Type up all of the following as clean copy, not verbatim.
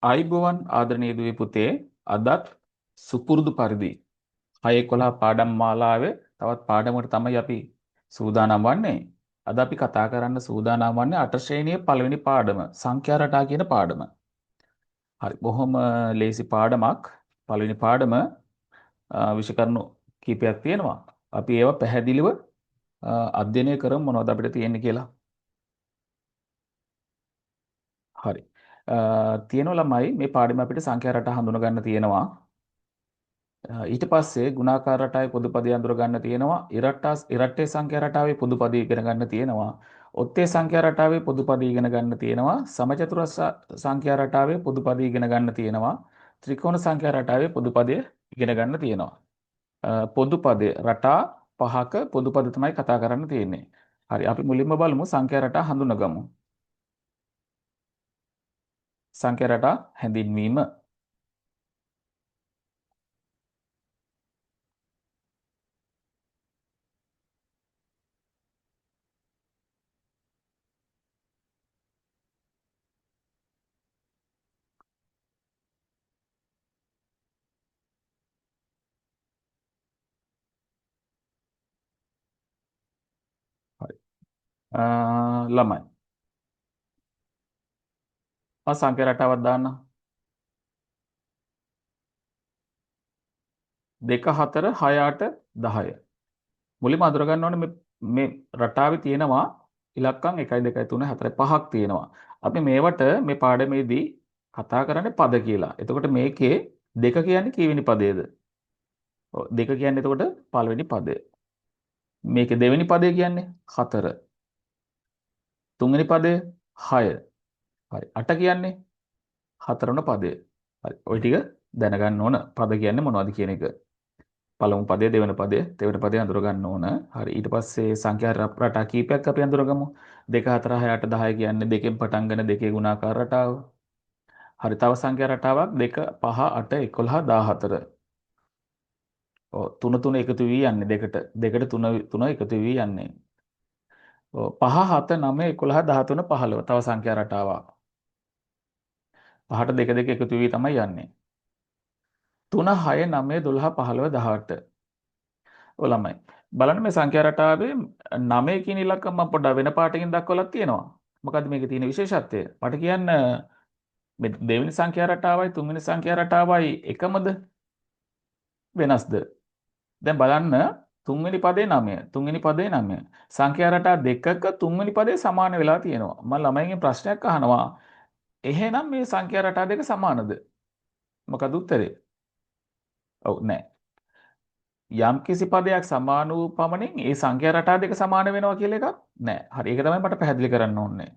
ආයිබෝවන් ආදරණීය දුවේ පුතේ අදත් සුපුරුදු පරිදි 6:11 පාඩම් මාලාවේ තවත් පාඩමකට තමයි අපි සූදානම් වන්නේ. අද අපි කතා කරන්න සූදානම් වන්නේ 8 ශ්‍රේණියේ පළවෙනි පාඩම සංඛ්‍යා රටා කියන පාඩම. හරි බොහොම ලේසි පාඩමක්. පළවෙනි පාඩම විෂයකරණු කීපයක් තියෙනවා. අපි ඒවා පැහැදිලිව අධ්‍යයනය කරමු මොනවද අපිට තියෙන්නේ කියලා. හරි. තියෙනවා ළමයි මේ පාඩම අපිට සංඛ්‍යා රටා හඳුන ගන්න තියෙනවා. ඊට පස්සේ ගුණාකාර රටාවේ පොදුපදේ අඳුර ගන්න තියෙනවා. ඉරට්ටේ සංඛ්‍යා රටාවේ පොදුපදේ ඉගෙන ගන්න තියෙනවා. ඔත්තේ සංඛ්‍යා රටාවේ පොදුපදේ ඉගෙන ගන්න තියෙනවා. සමචතුරස්‍ර සංඛ්‍යා රටාවේ පොදුපදේ ඉගෙන ගන්න තියෙනවා. ත්‍රිකෝණ සංඛ්‍යා රටාවේ පොදුපදේ ඉගෙන ගන්න තියෙනවා. පොදුපදේ රටා පහක පොදුපද තමයි කතා කරන්න තියෙන්නේ. හරි අපි මුලින්ම බලමු සංඛ්‍යා රටා හඳුනගමු. සංඛ්‍යා රටා හැඳින්වීම. හරි. ළමයි සංඛ්‍යා රටාවක් දාන්න. 2 4 6 8 10. මුලින්ම අඳුර ගන්න ඕනේ මේ රටාවේ තියෙනවා ඉලක්කම් 1 2 3 4 5ක් තියෙනවා. අපි මේවට මේ පාඩමේදී කතා කරන්නේ පද කියලා. එතකොට මේකේ 2 කියන්නේ කීවෙනි පදයේද? ඔව් 2 කියන්නේ එතකොට පළවෙනි පදය. මේකේ දෙවෙනි පදය කියන්නේ 4. තුන්වෙනි පදය 6. හරි 8 කියන්නේ 4 වෙනි පදය. හරි ওই ටික දැනගන්න ඕන පද කියන්නේ මොනවද කියන එක. පළමු පදය දෙවෙනි පදය දෙවෙනි පදය අඳුර ගන්න ඕන. හරි ඊට පස්සේ සංඛ්‍යා රටා කීපයක් අපි අඳුරගමු. 2 4 6 8 10 කියන්නේ දෙකෙන් පටන් ගන්න දෙකේ ගුණාකාර රටාව. හරි තව සංඛ්‍යා රටාවක් 2 5 8 11 14. ඔව් 3 3 එකතු වී යන්නේ දෙකට 3 එකතු වී යන්නේ. ඔව් 5 7 9 11 13 15 තව සංඛ්‍යා රටාවක්. 5ට 2 2 එකතු වී තමයි යන්නේ. 3 6 9 12 15 18. ඔය ළමයි බලන්න මේ සංඛ්‍යා රටාවේ 9 කියන ඉලක්කම මම පොඩ්ඩක් වෙන පාටකින් දක්වලා තියෙනවා. මොකද්ද මේකේ තියෙන විශේෂත්වය? මට කියන්න මේ දෙවෙනි සංඛ්‍යා රටාවයි තුන්වෙනි සංඛ්‍යා රටාවයි එකමද? වෙනස්ද? දැන් බලන්න තුන්වෙනි පදේ 9 තුන්වෙනි පදේ 9 සංඛ්‍යා රටා දෙකක තුන්වෙනි පදේ සමාන වෙලා තියෙනවා. මම ළමයින්ගෙන් ප්‍රශ්නයක් අහනවා. එහෙනම් මේ සංඛ්‍යා රටා දෙක සමානද? මොකද උත්තරේ? ඔව් නෑ. යම් කිසි පදයක් සමාන වූ පමණින් ඒ සංඛ්‍යා රටා දෙක සමාන වෙනවා කියලා එකක් නෑ. හරි ඒක තමයි මට පැහැදිලි කරන්න ඕනේ.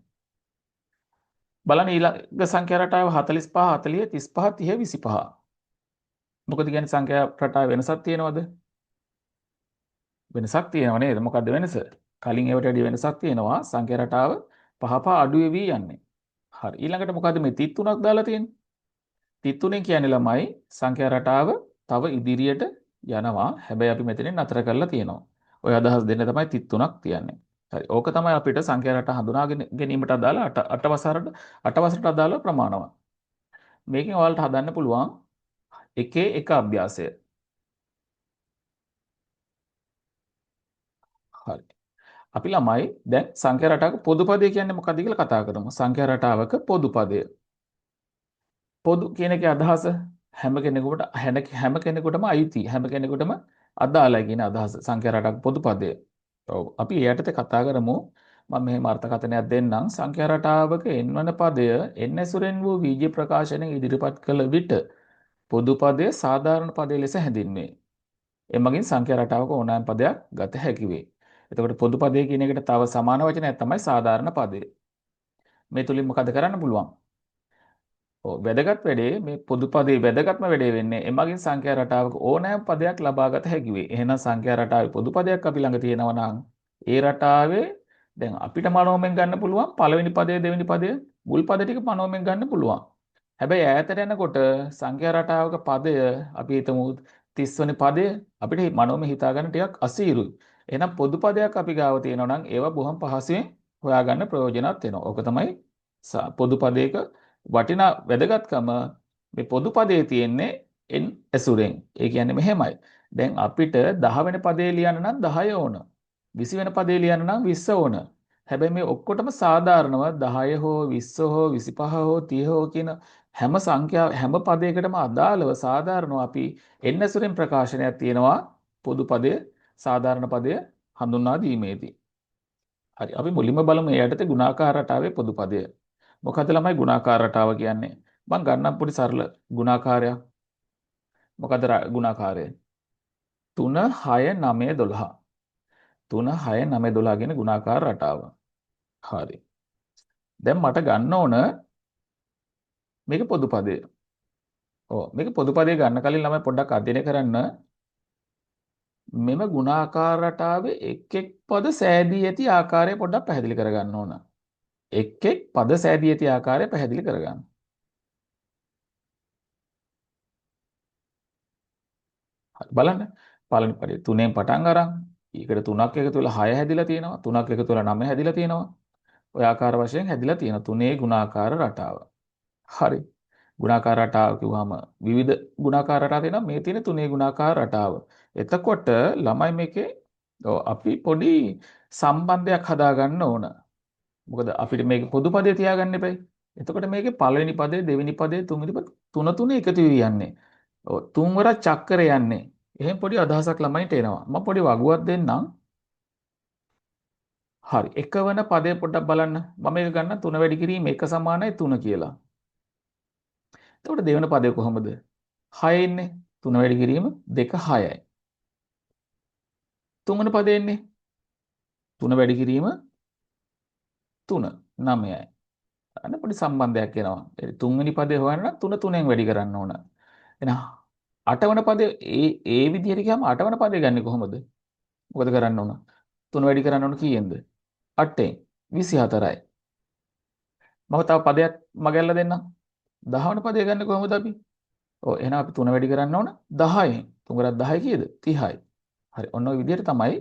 බලන්න ඊළඟ සංඛ්‍යා රටාව 45 40 35 30 25. මොකද කියන්නේ සංඛ්‍යා රටාවේ වෙනසක් තියෙනවද? වෙනසක් තියෙනව නේද? මොකද්ද වෙනස? කලින් ඒවට වැඩි වෙනසක් තියෙනවා. සංඛ්‍යා රටාව පහ පහ අඩු වෙවි යන්නේ. හරි. ඊළඟට මොකද්ද මේ 33ක් දාලා තියෙන්නේ? 33 කියන්නේ ළමයි සංඛ්‍යා රටාව තව ඉදිරියට යනවා. හැබැයි අපි මෙතනින් නතර කරලා තියෙනවා. ඔය අදහස් දෙන්න තමයි 33ක් තියන්නේ. හරි. ඕක තමයි අපිට සංඛ්‍යා රටා හඳුනා ගැනීමට අදාළ 8 වසරට අදාළ ප්‍රමාණවත්. මේකෙන් ඔයාලට හදන්න පුළුවන් එකේ එක අභ්‍යාසය. හරි. අපි ළමයි දැන් සංඛ්‍යා රටාවක පොදුපදය කියන්නේ මොකක්ද කියලා කතා කරමු. සංඛ්‍යා රටාවක පොදුපදය. පොදු කියන එකේ අදහස හැම කෙනෙකුටම අයිති හැම කෙනෙකුටම අදාළයි කියන අදහස සංඛ්‍යා රටාවක පොදුපදය. ඔව් අපි එයටත් කතා කරමු. මම මෙහෙම අර්ථකථනයක් දෙන්නම්. සංඛ්‍යා රටාවක n වන පදය n ඇසුරෙන් වූ බීජ ප්‍රකාශනයෙන් ඉදිරිපත් කළ විට පොදුපදය සාධාරණ පදය ලෙස හැඳින්වේ. එමගින් සංඛ්‍යා රටාවක ඕනෑම පදයක් ගත හැකි වේ. එතකොට පොදු පදය කියන එකට තව සමාන වචනයක් තමයි සාධාරණ පදය. මේ තුලින් මොකද කරන්න පුළුවන්? ඔව් වැදගත් වැඩේ මේ පොදු පදේ වැදගත්ම වැඩේ වෙන්නේ එමගින් සංඛ්‍යා රටාවක ඕනෑම පදයක් ලබාගත හැකි වේ. එහෙනම් සංඛ්‍යා රටාවේ පොදු පදයක් අපි ළඟ තියෙනවා නම් ඒ රටාවේ දැන් අපිට මනෝමයෙන් ගන්න පුළුවන් පළවෙනි පදය දෙවෙනි පදය මුල් පද ටික මනෝමයෙන් ගන්න පුළුවන්. හැබැයි ඈතට යනකොට සංඛ්‍යා රටාවක පදය අපි හිතමු 30 වෙනි පදය අපිට මනෝමය හිතා ගන්න ටිකක් අසීරුයි. එහෙනම් පොදු පදයක් අපි ගාව තියෙනවා නම් ඒවා බොහොම පහසුවෙන් හොයාගන්න ප්‍රයෝජනවත් වෙනවා. ඕක තමයි පොදු පදයක වටිනා වැදගත්කම මේ පොදු පදයේ තියෙන්නේ n ඇසුරෙන්. ඒ කියන්නේ මෙහෙමයි. දැන් අපිට 10 වෙනි පදේ ලියන්න නම් 10 ඕන. 20 වෙනි පදේ ලියන්න නම් 20 ඕන. හැබැයි මේ ඔක්කොටම සාධාරණව 10 හෝ 20 හෝ 25 හෝ 30 හෝ කියන හැම පදයකටම අදාළව සාධාරණව අපි n ඇසුරෙන් ප්‍රකාශනයක් තියෙනවා පොදු පදය සාධාරණ පදය හඳුන්වා දීමේදී. හරි. අපි මුලින්ම බලමු ඒ යටතේ ගුණාකාර රටාවේ පොදු පදය. මොකද ළමයි ගුණාකාර රටාව කියන්නේ? මම ගන්නම් පොඩි සරල ගුණාකාරයක්. මොකද ගුණාකාරය? 3 6 9 12. 3 6 9 12 කියන ගුණාකාර රටාව. හරි. දැන් මට ගන්න ඕන මේක පොදු පදය. ඔව් මේක පොදු පදය ගන්න කලින් ළමයි පොඩ්ඩක් අධ්‍යයනය කරන්න මෙම ගුණාකාර රටාවේ එක් එක් පද සෑදී ඇති ආකාරය පොඩ්ඩක් පැහැදිලි කරගන්න ඕන. එක් එක් පද සෑදී ඇති ආකාරය පැහැදිලි කරගන්න. හරි බලන්න. පළවෙනි පදේ 3ෙන් පටන් අරන් ඊකට 3ක් එකතු වෙලා 6 හැදිලා තියෙනවා. 3ක් එකතු වෙලා 9 හැදිලා තියෙනවා. ඔය ආකාර වශයෙන් හැදිලා තියෙනවා. තුනේ ගුණාකාර රටාව. හරි. ගුණාකාර රටාව කිව්වම විවිධ ගුණාකාර රටා තියෙනවා. මේ තියෙන තුනේ ගුණාකාර රටාව. එතකොට ළමයි මේකේ අපි පොඩි සම්බන්ධයක් හදාගන්න ඕන. මොකද අපිට මේක පොදු පදේ තියාගන්න එපයි. එතකොට මේකේ පළවෙනි පදේ, දෙවෙනි පදේ, තුන්වෙනි පදේ තුන එකතු වෙවි යන්නේ. ඔව් තුන්වර චක්‍රය යන්නේ. එහෙන් පොඩි අදහසක් ළමයිට එනවා. මම පොඩි වගුවක් දෙන්නම්. හරි. එකවන පදය පොඩ්ඩක් බලන්න. මම මේක ගන්න 3 වැඩි කිරීම 1 සමානයි 3 කියලා. එතකොට දෙවන පදය කොහොමද? 6 එන්නේ. 3 වැඩි කිරීම 2 6යි. තුන්වන පදය එන්නේ. 3 වැඩි කිරීම 3 9යි. අන්න පොඩි සම්බන්ධයක් එනවා. ඒ තුන්වෙනි පදේ හොයන්න නම් 3 3ෙන් වැඩි කරන්න ඕන. එහෙනම් අටවන පදේ ඒ විදිහට ගියාම අටවන පදේ ගන්නේ කොහොමද? මොකද කරන්න ඕන? 3 වැඩි කරන්න ඕන කීයෙන්ද? 8ෙන් 24යි. මම තව පදයක් මගැල්ලා දෙන්නම්. 10 වන පදේ ගන්න කොහොමද අපි? ඔව් එහෙනම් අපි 3 වැඩි කරන්න ඕන 10ෙන්. 3 ගරක් 10 කීයද? 30යි. හරි. ඔන්න ඔය විදිහට තමයි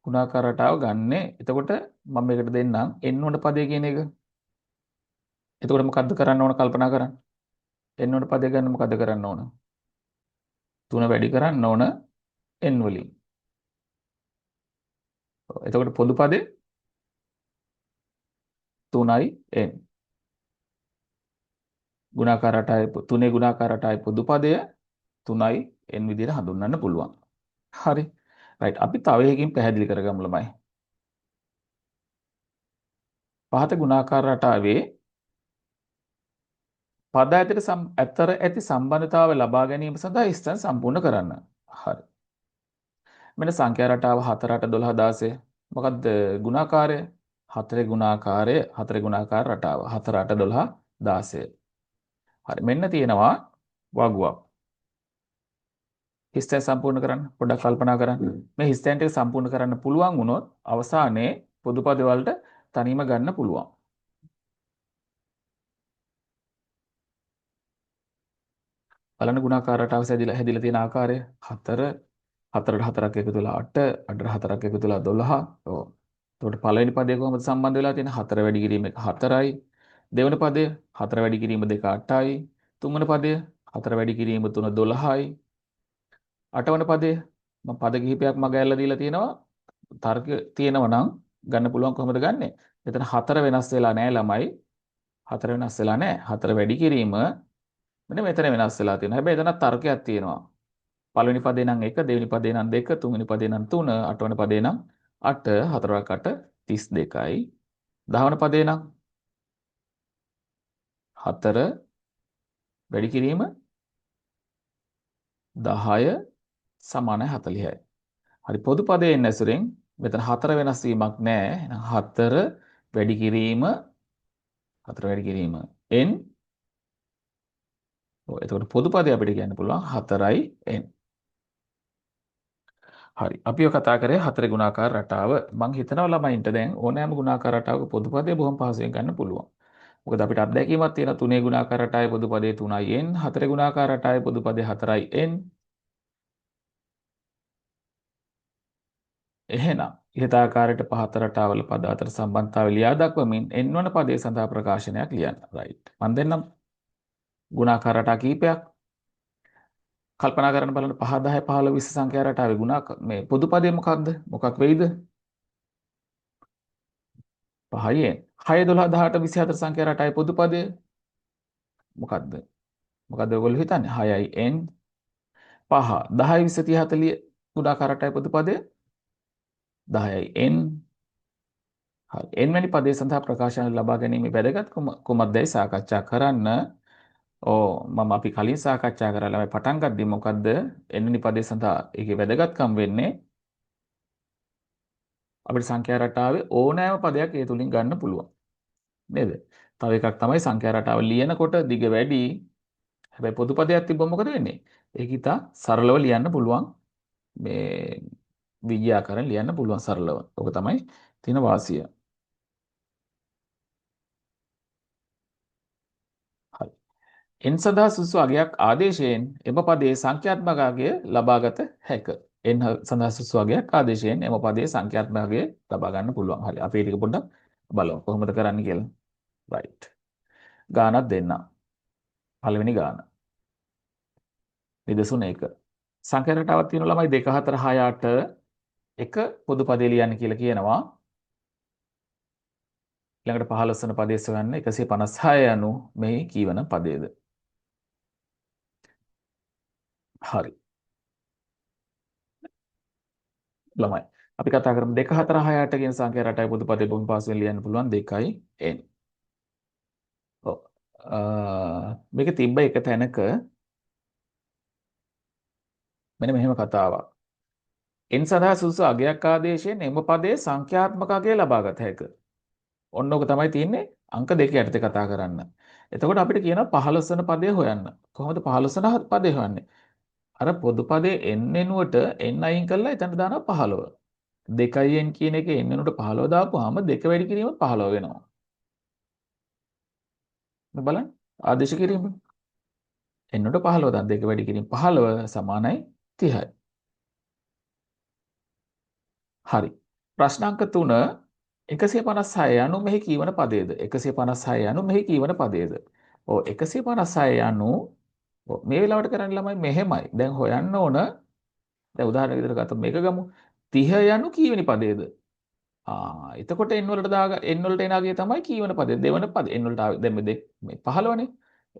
ගුණාකාර රටාව ගන්නෙ. එතකොට මම මේකට දෙන්නම් n වන පදේ කියන එක. එතකොට මොකද්ද කරන්න ඕන කල්පනා කරන්න. n වන පදේ ගන්න මොකද්ද කරන්න ඕන? 3 වැඩි කරන්න ඕන n වලින්. එතකොට පොදු පදේ 3යි n. ගුණාකාර රටාවේ තුනේ ගුණාකාර රටාවේ පොදු පදය 3යි n විදිහට හඳුන්වන්න පුළුවන්. හරි. රයිට්. අපි තව එකකින් පැහැදිලි කරගමු ළමයි. පහත ගුණාකාර රටාවේ පද අතර ඇති සම්බන්ධතාවය ලබා ගැනීම සඳහා ස්ථන් සම්පූර්ණ කරන්න. හරි. මෙන්න සංඛ්‍යා රටාව 4 8 12 16. මොකද්ද ගුණාකාරය? 4 ගුණාකාරය 4 ගුණාකාර රටාව 4 8 12 16. හරි. මෙන්න තියෙනවා වගුවක්. හිස්තැන් සම්පූර්ණ කරන්න පොඩ්ඩක් කල්පනා කරන්න. මේ හිස්තැන් ටික සම්පූර්ණ කරන්න පුළුවන් වුණොත් අවසානයේ පොදු පද වලට තනියම ගන්න පුළුවන්. බලන්න ගුණාකාර රටාව හැදිලා තියෙන ආකාරය 4 4ට 4ක් එකතු වෙලා 8 8ට 4ක් එකතු වෙලා 12. ඔව්. එතකොට පළවෙනි පදේ කොහොමද සම්බන්ධ වෙලා තියෙන්නේ? 4 වැඩි කිරීම 1 4යි. දෙවන පදය 4 වැඩි කිරීම 2 8යි. තුන්වන පදය 4 වැඩි කිරීම 3 12යි. අටවන පදය මම පද කිහිපයක් මග ඇල්ලලා දීලා තියෙනවා. තර්ක තියෙනවා නම් ගන්න පුළුවන් කොහොමද ගන්නෙ? එතන 4 වෙනස් වෙලා නැහැ ළමයි. 4 වෙනස් වෙලා නැහැ. 4 වැඩි කිරීම මෙන්න මෙතන වෙනස් වෙලා තියෙනවා. හැබැයි එතන තර්කයක් තියෙනවා. පළවෙනි පදේ නම් 1, දෙවෙනි පදේ නම් 2, තුන්වෙනි පදේ නම් 3, අටවන පදේ නම් 8, 4ක් 8 32යි. 10 වන පදේ නම් 4 වැඩි කිරීම 10 සමානයි 40යි. හරි පොදු පදයේ එන්න ඇසුරෙන් මෙතන 4 වෙනස් වීමක් නැහැ. එහෙනම් 4 වැඩි කිරීම 4 වැඩි කිරීම n. ඔව් එතකොට පොදු පදේ අපිට කියන්න පුළුවන් 4යි n. හරි. අපි ඔය කතා කරේ 4 ගුණාකාර රටාව. මම හිතනවා ළමයින්ට දැන් ඕනෑම ගුණාකාර රටාවක පොදු පදේ බොහොම පහසුවෙන් ගන්න පුළුවන්. මොකද අපිට අත්දැකීමක් තියෙනවා 3 ගුණාකාර රටාවේ පොදු පදේ 3යි n, 4 ගුණාකාර රටාවේ පොදු පදේ 4යි n. එහෙනම් ඉහත ආකාරයට පහත රටාවල පද අතර සම්බන්ධතාවය ලියා දක්වමින් n වන පදයේ සඳහා ප්‍රකාශනයක් ලියන්න. right. මම දෙන්නම් ගුණාකාර රටා කීපයක්. කල්පනා කරන්න බලන්න 5 10 15 20 සංඛ්‍යා රටාවේ මේ පොදු පදේ මොකක්ද? මොකක් වෙයිද? 5න් 6 12 18 24 සංඛ්‍යා රටාවේ පොදු පදය මොකක්ද? මොකද්ද ඔයගොල්ලෝ හිතන්නේ? 6යි n 5 10 20 30 40 ගුණාකාර රටාවේ පොදු පදය 10යි n. හරි. n වැනි පදේ සඳහා ප්‍රකාශන ලබා ගැනීම වැදගත් කුමක්දයි සාකච්ඡා කරන්න. මම අපි කලින් සාකච්ඡා කරලා මේ පටන් ගද්දි මොකද්ද n වෙනි පදේ සඳහා ඒකේ වැදගත්කම වෙන්නේ අපිට සංඛ්‍යා රටාවේ ඕනෑම පදයක් ඒ තුලින් ගන්න පුළුවන් නේද? තව එකක් තමයි සංඛ්‍යා රටාව ලියනකොට දිග වැඩි. හැබැයි පොදු පදයක් තිබ්බොත් මොකද වෙන්නේ? ඒක ඉතා සරලව ලියන්න පුළුවන්. මේ විද්‍යාකරණ ලියන්න පුළුවන් සරලව. ඔක තමයි තියෙන වාසිය. හරි. n සඳහා සුසු අගයක් ආදේශයෙන් එම පදයේ සංඛ්‍යාත්මක අගය ලබාගත හැක. n සඳහා සුසු අගයක් ආදේශයෙන් එම පදයේ සංඛ්‍යාත්මක අගය ලබා ගන්න පුළුවන්. හරි. අපි ඒක පොඩ්ඩක් බලමු කොහොමද කරන්න කියලා. right. ගානක් දෙන්න. පළවෙනි ගාන. නිදසුන 1. සංඛ්‍යා රටාවක් තියෙන ළමයි 2 4 6 8 එක පොදු පදේ ලියන්න කියලා කියනවා. ඊළඟට 15 වන පදේ සොයන්න 156 යනු මේ කීවන පදයේද? හරි. ළමයි. අපි කතා කරමු 2 4 6 8 කියන සංඛ්‍යා රටාවේ පොදු පදේ බොහොම පහසුවෙන් ලියන්න පුළුවන් 2යි n. ඔව්. මේක තිබ්බ එක තැනක මෙන්න මෙහෙම කතාවක්. n සඳහා සුදුසු අගයක් ආදේශයෙන් එම පදයේ සංඛ්‍යාත්මක අගය ලබාගත හැක. ඔන්න ඔක තමයි තියෙන්නේ අංක 2 යටතේ කතා කරන්න. එතකොට අපිට කියනවා 15 වෙනි පදය හොයන්න. කොහොමද 15 වෙනි පදය හොයන්නේ? අර පොදු පදයේ n වෙනුවට n අයින් කරලා එතන දානවා 15. 2n කියන එකේ n වෙනුවට 15 දාපුවාම 2 වැඩි කිරීම 15 වෙනවා. මේ බලන්න ආදේශ කිරීම. n වලට 15 දාන්න 2 වැඩි කිරීම 15 සමානයි 30යි. හරි. ප්‍රශ්න අංක 3 156 යනු මෙහි කීවන පදයේද? 156 යනු මෙහි කීවන පදයේද? ඔව් 156 යනු මේ වෙලාවට කරන්න ළමයි මෙහෙමයි. දැන් හොයන්න ඕන. දැන් උදාහරණ විදිහට ගත්තොත් මේක ගමු. 30 යනු කීවෙනි පදයේද? එතකොට n වලට n වලට එන අගය තමයි කීවන පදේ දෙවන පදේ n වලට ආවේ දැන් මේ 15නේ.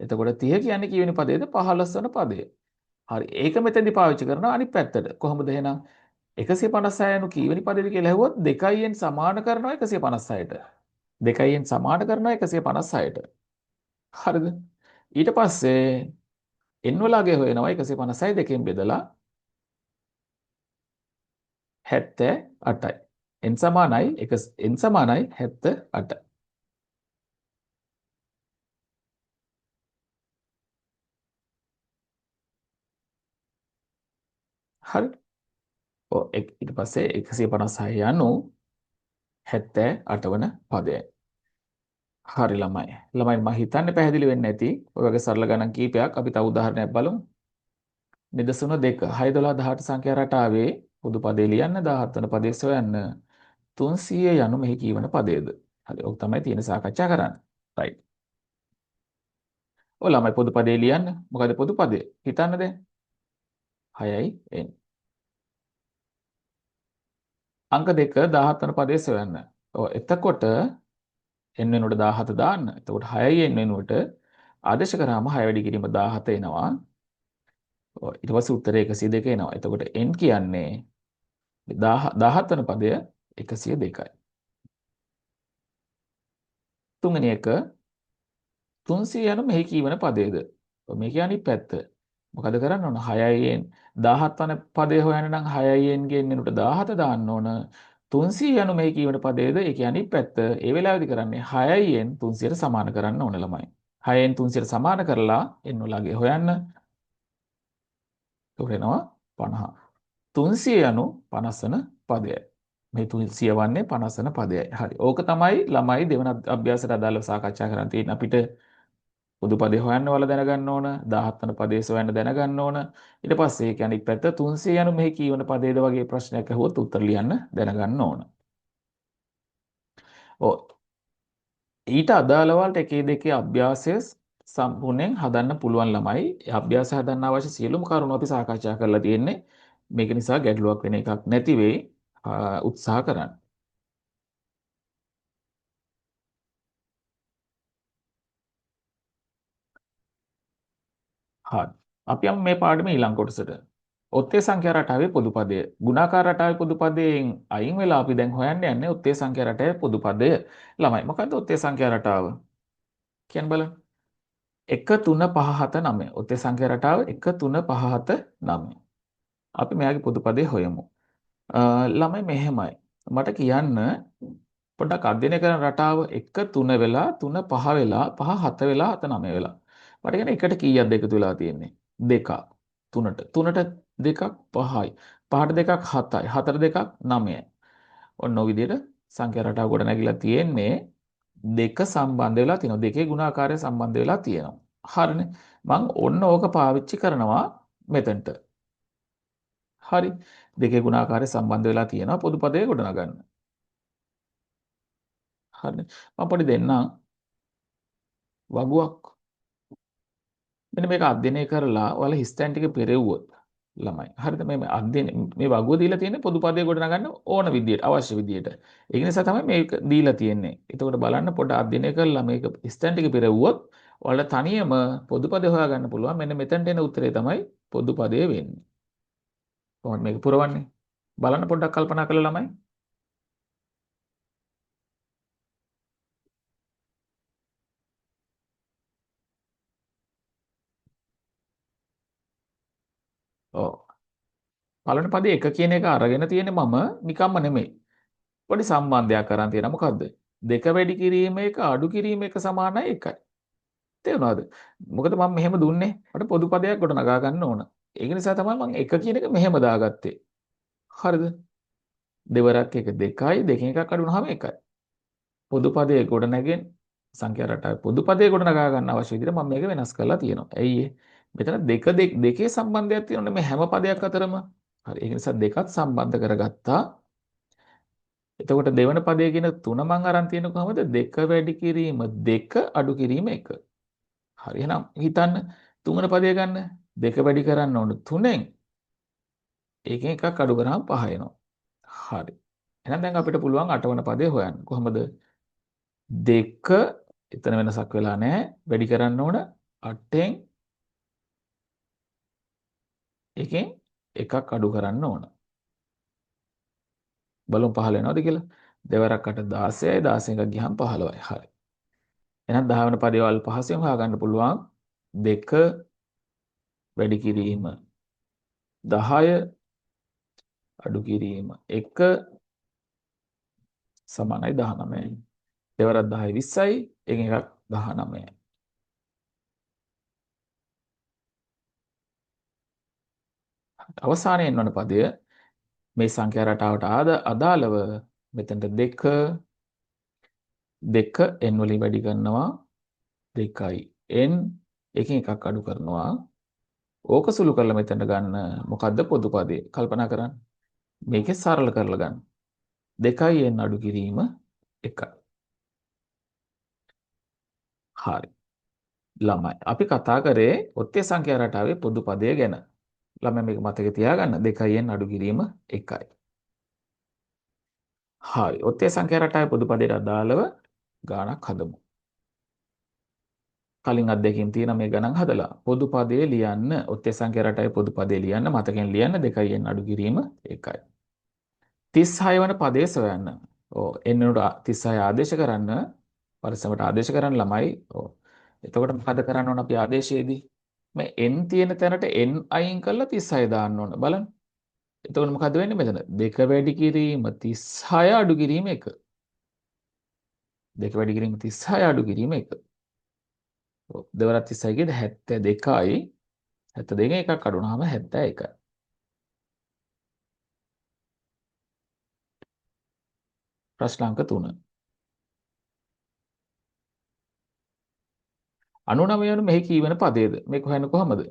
එතකොට 30 කියන්නේ කීවෙනි පදේද? 15 වන පදය. හරි. ඒක මෙතෙන්දි පාවිච්චි කරනවා අනිත් පැත්තට. කොහොමද එහෙනම් 156 යනු කීවෙනි පදේද කියලා ඇහුවොත් 2n සමාන කරනවා 156ට. 2n සමාන කරනවා 156ට. හරිද? ඊට පස්සේ n වල අගය හොයනවා 156 දෙකෙන් බෙදලා 78යි. n සමානයි n සමානයි 78. හරි. ඊට පස්සේ 156 යනු 78 වන පදයයි. හරි ළමයි. ළමයි මම හිතන්නේ පැහැදිලි වෙන්නේ නැති. ඔය වගේ සරල ගණන් කීපයක් අපි තව උදාහරණයක් බලමු. නිදසුන 2 6 12 18 සංඛ්‍යා රටාවේ පොදු පදේ ලියන්න 17 වන පදේ සොයන්න 300 යනු මෙහි කීවන පදයේද? හරි. ඔක තමයි තියෙන සාකච්ඡා කරන්න. right. ඔය ළමයි පොදු පදේ ලියන්න. මොකද පොදු පදේ? හිතන්න දැන්. 6යි n. අංක 2 17 වන පදේ සොයන්න. එතකොට n වෙනුවට 17 දාන්න. එතකොට 6යි n වෙනුවට ආදේශ කරාම 6 වැඩි කිරීම 17 එනවා. ඊට පස්සේ උත්තරය 102 එනවා. එතකොට n කියන්නේ 17 වන පදය 102යි. තුන්වෙනි එක 300 යනු මෙහි කීවන පදයේද? මේකේ අනිත් පැත්ත. මොකද කරන්න ඕන? 6යි n 17 වන පදය හොයන්න නම් 6යි n ගෙන් n උට 17 දාන්න ඕන. 300 යනු මෙහි කීවන පදයේද? ඒකේ අනිත් පැත්ත. ඒ වෙලාවේදී කරන්නේ 6යි n 300ට සමාන කරන්න ඕන ළමයි. 6න් 300ට සමාන කරලා n වලගේ හොයන්න. ඒක වෙනවා 50. 300 යනු 50 වන පදයයි. මේ 300 වන්නේ 50 වන පදයයි. හරි. ඕක තමයි ළමයි දෙවන අභ්‍යාසයට අදාළව සාකච්ඡා කරන්න තියෙන අපිට පොදු පදේ හොයන්න වල දැනගන්න ඕන. 17 වන පදේ සොයන්න දැනගන්න ඕන. ඊට පස්සේ ඒ කියන්නේ පැත්ත 300 යනු මෙහි කීවන පදේද වගේ ප්‍රශ්නයක් අහුවොත් උත්තර ලියන්න දැනගන්න ඕන. ඔව්. ඊට අදාළ වලට එකේ දෙකේ අභ්‍යාසය සම්පූර්ණයෙන් හදන්න පුළුවන් ළමයි. ඒ අභ්‍යාසය හදන්න අවශ්‍ය සියලුම කරුණු අපි සාකච්ඡා කරලා තියෙන්නේ. මේක නිසා ගැටලුවක් වෙන එකක් නැති වෙයි. උත්සාහ කරන්න. හරි. අපි යමු මේ පාඩමේ ඊළඟ කොටසට. ඔත්තේ සංඛ්‍යා රටාවේ පොදු පදය. ගුණාකාර රටාවේ පොදු පදයෙන් අයින් වෙලා අපි දැන් හොයන්න යන්නේ ඔත්තේ සංඛ්‍යා රටාවේ පොදු පදය. ළමයි මොකද්ද ඔත්තේ සංඛ්‍යා රටාව? කියන්න බලන්න. 1 3 5 7 9. ඔත්තේ සංඛ්‍යා රටාව 1 3 5 7 9. අපි මෙයාගේ පොදු පදේ හොයමු. ළමයි මෙහෙමයි. මට කියන්න පොඩ්ඩක් අධ්‍යයනය කරන රටාව 1 3 වෙලා 3 5 වෙලා 5 7 වෙලා 7 9 වෙලා. මට කියන්න එකට කීයක්ද එකතු වෙලා තියෙන්නේ? දෙකක්. 3ට 3ට දෙකක් 5යි. 5ට දෙකක් 7යි. 4ට දෙකක් 9යි. ඔන්න ඔය විදිහට සංඛ්‍යා රටාව ගොඩ නැගිලා තියෙන්නේ දෙක සම්බන්ධ වෙලා තියෙනවා. දෙකේ ගුණාකාරය සම්බන්ධ වෙලා තියෙනවා. හරිනේ. මම ඔන්න ඕක පාවිච්චි කරනවා මෙතනට. හරි. දෙකේ ගුණාකාරය සම්බන්ධ වෙලා තියෙනවා පොදු පදයේ ගොඩනගන්න. හරිනේ. මම පොඩි දෙන්නම් වගුවක්. මෙන්න මේක අධ්‍යයනය කරලා ඔයාලා හිස්තැන් ටික පෙරෙව්වොත් ළමයි. හරිද? මේ අධ්‍යයන මේ වගුව දීලා තියෙන්නේ පොදු පදයේ ගොඩනගන්න ඕන විදියට අවශ්‍ය විදියට. ඒක නිසා තමයි මේක දීලා තියෙන්නේ. එතකොට බලන්න පොඩ අධ්‍යයනය කරලා මේක හිස්තැන් ටික පෙරෙව්වොත් ඔයාලා තනියම පොදු පදේ හොයාගන්න පුළුවන්. මෙන්න මෙතනට එන උත්තරේ තමයි පොදු පදයේ වෙන්නේ. කොහොමද මේක පුරවන්නේ? බලන්න පොඩ්ඩක් කල්පනා කරලා ළමයි. ඔව්. පළවෙනි පදේ එක කියන එක අරගෙන තියෙන්නේ මම නිකම්ම නෙමෙයි. පොඩි සම්බන්ධයක් අරන් තියෙනවා. මොකද්ද? දෙක වැඩි කිරීම එක අඩු කිරීම එක සමානයි එකයි. තේරුණාද? මොකද මම මෙහෙම දුන්නේ. මට පොදු පදයක් කොට නගා ගන්න ඕන. ඒක නිසා තමයි මම එක කියන එක මෙහෙම දාගත්තේ. හරිද? දෙවරක් එක දෙකයි දෙකෙන් එකක් අඩු වුනහම එකයි. පොදු පදයේ ගොඩ නැගෙන් සංඛ්‍යා රටාවේ පොදු පදයේ ගොඩ නගා ගන්න අවශ්‍ය විදිහට මම මේක වෙනස් කරලා තියෙනවා. ඇයි ඒ? මෙතන දෙකේ සම්බන්ධයක් තියෙනවනේ මේ හැම පදයක් අතරම. හරි. ඒක නිසා දෙකත් සම්බන්ධ කරගත්තා. එතකොට දෙවන පදයේ කියන තුන මං අරන් තියෙන කොහමද? දෙක වැඩි කිරීම දෙක අඩු කිරීම එක. හරි. එහෙනම් හිතන්න තුන්වන පදය ගන්න. දෙක වැඩි කරන්න ඕන 3ෙන්. ඒකෙන් එකක් අඩු කරාම 5 එනවා. හරි. එහෙනම් දැන් අපිට පුළුවන් අටවන පදය හොයන්න. කොහොමද? දෙක එතන වෙනසක් වෙලා නැහැ. වැඩි කරන්න ඕන 8ෙන් එකෙන් එකක් අඩු කරන්න ඕන. බලමු 15 වෙනවද කියලා. දෙවරක් 8 16යි 16 එකක් ගියහම 15යි. හරි. එහෙනම් 10 වෙනි පදේ වල පහසෙන් හොයාගන්න පුළුවන්. දෙක වැඩි කිරීම 10 අඩු කිරීම 1 සමානයි 19යි. දෙවරක් 10යි 20යි. එකෙන් එකක් 19යි. අවසානයේ එන්නවන පදය මේ සංඛ්‍යා රටාවට අදාළව මෙතනට 2 n වලින් වැඩි කරනවා 2යි n එකෙන් එකක් අඩු කරනවා. ඕක සුළු කරලා මෙතනට ගන්න මොකද්ද පොදු පදේ? කල්පනා කරන්න. මේකේ සරල කරලා ගන්න. 2යි n අඩු කිරීම 1යි. හරි. ළමයි. අපි කතා කරේ ඔත්තේ සංඛ්‍යා රටාවේ පොදු පදය ගැන. ළමයි මේක මතකේ තියාගන්න 2යි n අඩු කිරීම 1යි. හරි. ඔත්තේ සංඛ්‍යා රටාවේ පොදු පදයට අදාළව ගාණක් හදමු. කලින් අත්දැකීම් තියෙන මේ ගණන් හදලා පොදු පදයේ ලියන්න ඔත්තේ සංඛ්‍යා රටාවේ පොදු පදයේ ලියන්න මතකෙන් ලියන්න 2යි n අඩු කිරීම 1යි. 36 වන පදයේ සොයන්න. ඔව් n උඩ 36 ආදේශ කරන්න පරිස්සමට ආදේශ කරන්න ළමයි. ඔව්. එතකොට මොකද කරන්න ඕන අපි ආදේශයේදී? මේ n තියෙන තැනට n අයින් කරලා 36 දාන්න ඕන. බලන්න. එතකොට මොකද වෙන්නේ මෙතන? 2 වැඩි කිරීම 36 අඩු කිරීම 1. 2 වැඩි කිරීම 36 අඩු කිරීම 1. ඔව්. දෙවරක් 36 කියද 72යි. 72න් එකක් අඩු වුණාම 71යි. ප්‍රශ්න අංක 3. 99 යනු මෙහි කීවන පදයේද? මේක හොයන්නේ කොහමද?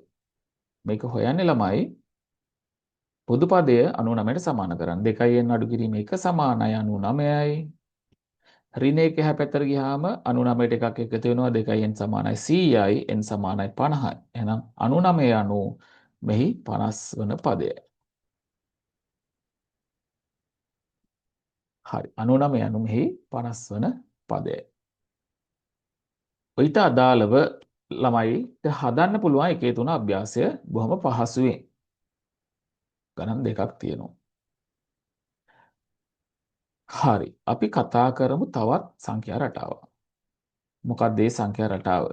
මේක හොයන්නේ ළමයි පොදු පදය 99ට සමාන කරන්න. 2න් අඩු කිරීම 1 සමානයි 99යි. ඍණ 1 එහා පැත්තට ගියාම 99ට එකක් එකතු වෙනවා 2න් සමානයි 100යි n සමානයි 50යි. එහෙනම් 99 යනු මෙහි 50 වන පදයයි. හරි. 99 යනු මෙහි 50 වන පදයයි. ඊට අදාළව ළමයිට හදන්න පුළුවන් එකේ තුන අභ්‍යාසය බොහොම පහසුවෙන්. ගණන් දෙකක් තියෙනවා. හරි. අපි කතා කරමු තවත් සංඛ්‍යා රටාවක්. මොකක්ද මේ සංඛ්‍යා රටාව?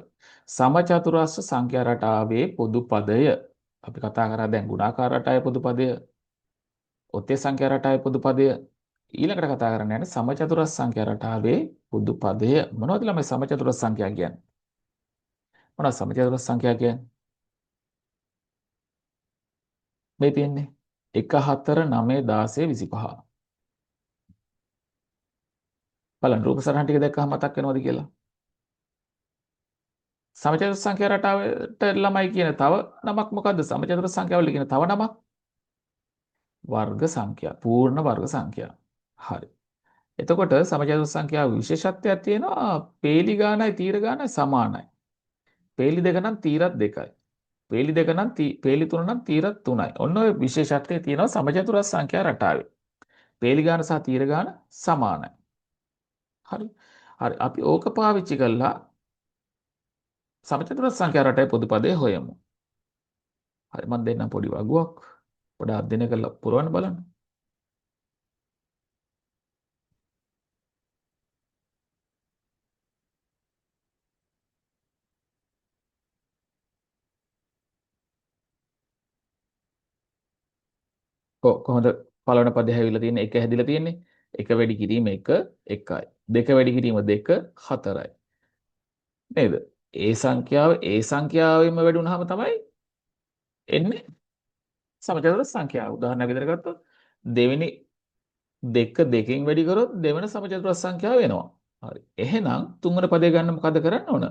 සමචතුරස්‍ර සංඛ්‍යා රටාවේ පොදු පදය. අපි කතා කරා දැන් ගුණාකාර රටාවේ පොදු පදය, ඔත්තේ සංඛ්‍යා රටාවේ පොදු පදය. ඊළඟට කතා කරන්න යන්නේ සමචතුරස්‍ර සංඛ්‍යා රටාවේ පොදු පදය. මොනවද ළමයි සමචතුරස්‍ර සංඛ්‍යා කියන්නේ? මොනවද සමචතුරස්‍ර සංඛ්‍යා කියන්නේ? මේ තියෙන්නේ 1 4 9 16 25. බලන්න රූප සටහන් ටික දැක්කම මතක් වෙනවද කියලා? සමචතුරස්‍ර සංඛ්‍යා රටාවට ළමයි කියන තව නමක් මොකද්ද? සමචතුරස්‍ර සංඛ්‍යාවල කියන තව නමක් වර්ග සංඛ්‍යා, පූර්ණ වර්ග සංඛ්‍යා. හරි. එතකොට සමචතුරස්‍ර සංඛ්‍යාව විශේෂත්වයක් තියෙනවා. පේලි ගානයි තීර ගානයි සමානයි. පේලි දෙක නම් තීරත් දෙකයි. පේලි දෙක නම් පේලි තුන නම් තීරත් තුනයි. ඔන්න ඔය විශේෂත්වය තියෙනවා සමචතුරස්‍ර සංඛ්‍යා රටාවේ. පේලි ගාන සහ තීර ගාන සමානයි. හරි. හරි. අපි ඕක පාවිච්චි කරලා සමචතුරස්‍ර සංඛ්‍යා රටාවේ පොදු පදය හොයමු. හරි මම දෙන්නම් පොඩි වගුවක්. පොඩ්ඩක් අධ්‍යයනය කරලා පුරවන්න බලන්න. කොහොමද පළවන පදේ හැවිලා තියෙන්නේ? 1 හැදිලා තියෙන්නේ. 1 වැඩි කිරීම 1 1යි. 2 වැඩි කිරීම 2 4යි. නේද? ඒ සංඛ්‍යාව ඒ සංඛ්‍යාවෙන්ම වැඩි වුණාම තමයි එන්නේ සමචතුරස්‍ර සංඛ්‍යාව. උදාහරණයක් විදිහට ගත්තොත් දෙවෙනි 2 දෙකෙන් වැඩි කරොත් දෙවෙනි සමචතුරස්‍ර සංඛ්‍යාව වෙනවා. හරි. එහෙනම් තුන්වෙනි පදේ ගන්න මොකද කරන්න ඕන?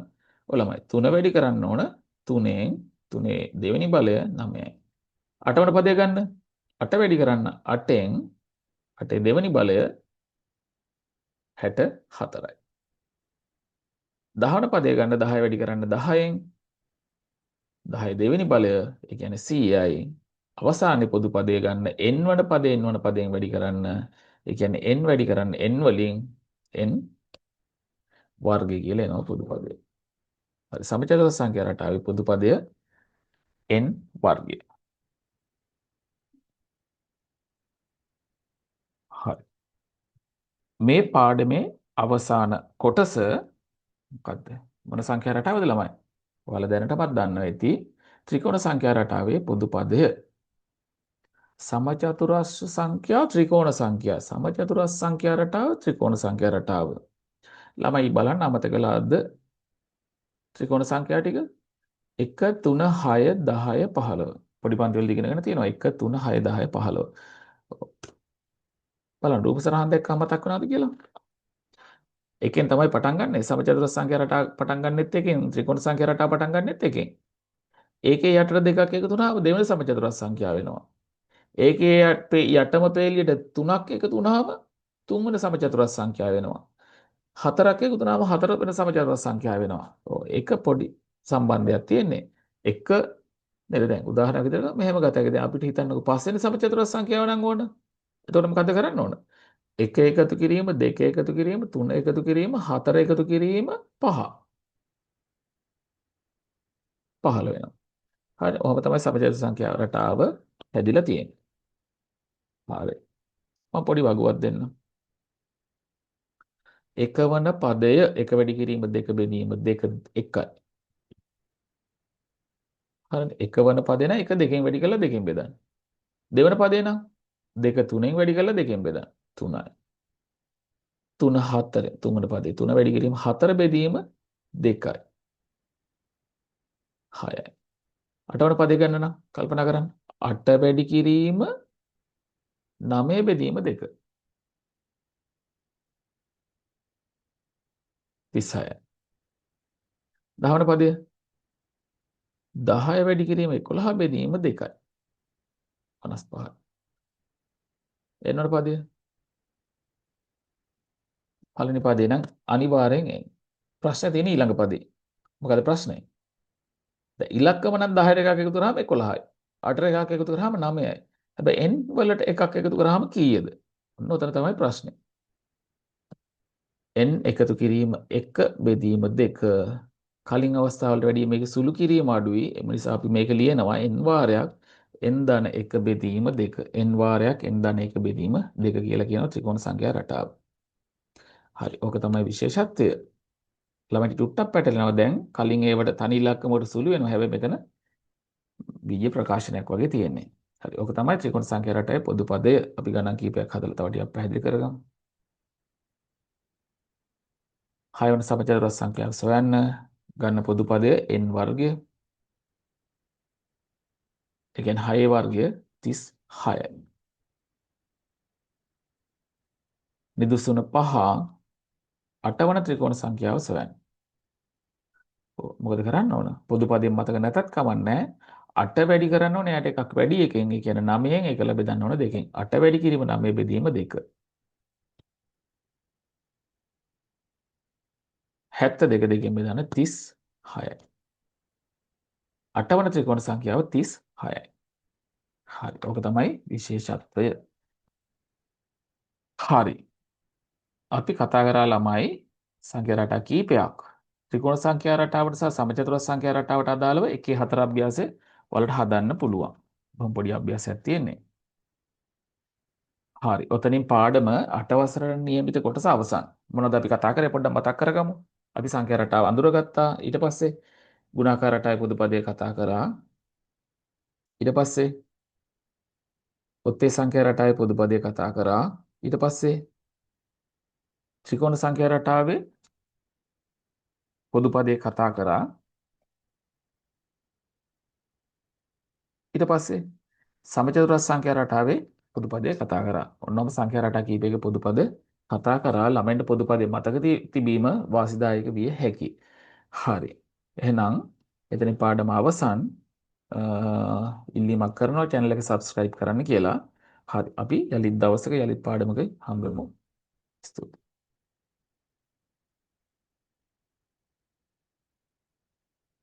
ඔය ළමයි 3 වැඩි කරන්න ඕන 3ෙන් 3 දෙවෙනි බලය 9යි. 8 වෙනි පදේ ගන්න 8 වැඩි කරන්න 8ෙන් 8 දෙවෙනි බලය 64යි. 10 වෙනි පදේ ගන්න 10 වැඩි කරන්න 10ෙන් 10 දෙවෙනි බලය ඒ කියන්නේ 100යි. අවසානයේ පොදු පදය ගන්න n වන පදේ n වන පදයෙන් වැඩි කරන්න ඒ කියන්නේ n වැඩි කරන්න n වලින් n වර්ගය කියලා එනවා පොදු පදය. හරි සමචතුරස්‍ර සංඛ්‍යා රටාවේ පොදු පදය n වර්ගය. හරි. මේ පාඩමේ අවසාන කොටස මොකද්ද? මොන සංඛ්‍යා රටාවද ළමයි? ඔයාලා දැනටමත් දන්නවා ඇති ත්‍රිකෝණ සංඛ්‍යා රටාවේ පොදු පදය. සමචතුරස්‍ර සංඛ්‍යා ත්‍රිකෝණ සංඛ්‍යා. සමචතුරස්‍ර සංඛ්‍යා රටාව ත්‍රිකෝණ සංඛ්‍යා රටාව. ළමයි බලන්න අමතක කළාද ත්‍රිකෝණ සංඛ්‍යා ටික? 1 3 6 10 15. පොඩි පන්ති වල ඉගෙනගෙන තියෙනවා 1 3 6 10 15. බලන්න රූප සරහන් දැක්කම මතක් වෙනවද කියලා? එකෙන් තමයි පටන් ගන්නෙ. සමචතුරස්‍ර සංඛ්‍යා රටාව පටන් ගන්නෙත් එකෙන්, ත්‍රිකෝණ සංඛ්‍යා රටාව පටන් ගන්නෙත් එකෙන්. ඒකේ යටට දෙකක් එකතු වුණාම දෙවෙනි සමචතුරස්‍ර සංඛ්‍යාව වෙනවා. ඒකේ යටම පේලියට 3ක් එකතු වුණාම තුන්වෙනි සමචතුරස්‍ර සංඛ්‍යාව වෙනවා. 4ක් එකතු වුණාම හතරවෙනි සමචතුරස්‍ර සංඛ්‍යාව වෙනවා. ඔව් ඒක පොඩි සම්බන්ධයක් තියෙන්නේ. එක නේද දැන් උදාහරණයක් විදිහට මෙහෙම ගතයි. දැන් අපිට හිතන්නකෝ පස්වෙනි සමචතුරස්‍ර සංඛ්‍යාව නම් ඕන. එතකොට මොකද කරන්න ඕන? 1 එකතු කිරීම 2 එකතු කිරීම 3 එකතු කිරීම 4 එකතු කිරීම 5 15 වෙනවා. හරි. ඔහොම තමයි සමචතුරස්‍ර සංඛ්‍යා රටාව හැදිලා තියෙන්නේ. හරි. මම පොඩි වගුවක් දෙන්නම්. එකවන පදය 1 වැඩි කිරීම 2 බෙදීම 2 1යි. හරිද? එකවන පදේ නම් 1 2කින් වැඩි කරලා 2කින් බෙදන්න. දෙවන පදේ නම් 2 3ෙන් වැඩි කරලා 2කින් බෙදන්න. 3යි. 3 4 තුන්වන පදේ 3 වැඩි කිරීම 4 බෙදීම 2යි. 6යි. අටවන පදේ ගන්න නම් කල්පනා කරන්න. 8 වැඩි කිරීම 9 බෙදීම 2. 36යි. 10 වන පදය 10 වැඩි කිරීම 11 බෙදීම 2යි 55. එන්නවන පදය පළවෙනි පදේ නම් අනිවාර්යෙන් එන්නේ. ප්‍රශ්නේ තියෙන ඊළඟ පදේ. මොකද ප්‍රශ්නේ? දැන් ඉලක්කම නම් 10ට එකක් එකතු කරාම 11යි. 8ට එකක් එකතු කරාම 9යි. හැබැයි n වලට එකක් එකතු කරාම කීයද? ඔන්න ඔතන තමයි ප්‍රශ්නේ. n එකතු කිරීම 1 බෙදීම 2 කලින් අවස්ථාවලට වැඩිය මේක සුළු කිරීම අඩුයි. ඒ නිසා අපි මේක ලියනවා n වාරයක් n ධන 1 බෙදීම 2 n වාරයක් n ධන 1 බෙදීම 2 කියලා කියන ත්‍රිකෝණ සංඛ්‍යා රටාව. හරි. ඕක තමයි විශේෂත්වය. ළමයිට ටුට්ටක් පැටලෙනවා දැන් කලින් ඒවට තනි ඉලක්කම වලට සුළු වෙනවා. හැබැයි මෙතන බීජ ප්‍රකාශනයක් වගේ තියෙන්නේ. හරි. ඕක තමයි ත්‍රිකෝණ සංඛ්‍යා රටාවේ පොදු පදය. අපි ගණන් කීපයක් හදලා තව ටිකක් පැහැදිලි කරගමු. 6 වන සමචතුරස්‍ර සංඛ්‍යාව සොයන්න ගන්න පොදු පදය n වර්ගය. ඒ කියන්නේ 6 වර්ගය 36යි. නිදුසුන 5 8 වන ත්‍රිකෝණ සංඛ්‍යාව සොයන්න. මොකද කරන්න ඕන? පොදු පදයෙන් මතක නැතත් කමන්නේ. 8 වැඩි කරන්න ඕනේ. යට එකක් වැඩි එකෙන්. ඒ කියන්නේ 9න් 1 බෙදන්න ඕන දෙකෙන්. 8 වැඩි කිරීම 9 බෙදීම 2. 72 දෙකෙන් බෙදන්න 36යි. 8 වන ත්‍රිකෝණ සංඛ්‍යාව 36යි. හරි. ඕක තමයි විශේෂත්වය. හරි. අපි කතා කරා ළමයි සංඛ්‍යා රටා කීපයක්. ත්‍රිකෝණ සංඛ්‍යා රටාවට සහ සමචතුරස්‍ර සංඛ්‍යා රටාවට අදාළව 1-4 අභ්‍යාසය වලට හදන්න පුළුවන්. බොහොම පොඩි අභ්‍යාසයක් තියෙන්නේ. හරි. ඔතනින් පාඩම 8 වසරේ නියමිත කොටස අවසන්. මොනවද අපි කතා කරේ පොඩ්ඩක් මතක් කරගමු. අපි සංඛ්‍යා රටාව අඳුරගත්තා. ඊට පස්සේ ගුණාකාර රටාවේ පොදු පදය කතා කරා. ඊට පස්සේ ඔත්තේ සංඛ්‍යා රටාවේ පොදු පදය කතා කරා. ඊට පස්සේ ත්‍රිකෝණ සංඛ්‍යා රටාවේ පොදු පදේ කතා කරා. ඊට පස්සේ සමචතුරස්‍ර සංඛ්‍යා රටාවේ පොදු පදේ කතා කරා. ඔන්නෝම සංඛ්‍යා රටා කීපයක පොදු පද කතා කරා. ළමයින්ට පොදු පදේ මතක තිබීම වාසිදායක විය හැකියි. හරි. එහෙනම් එතනින් පාඩම අවසන්. ඉල්ලීමක් කරනවා channel එක subscribe කරන්න කියලා. හරි. අපි යලිත් දවසක යලිත් පාඩමක හම්බෙමු. ස්තුතියි.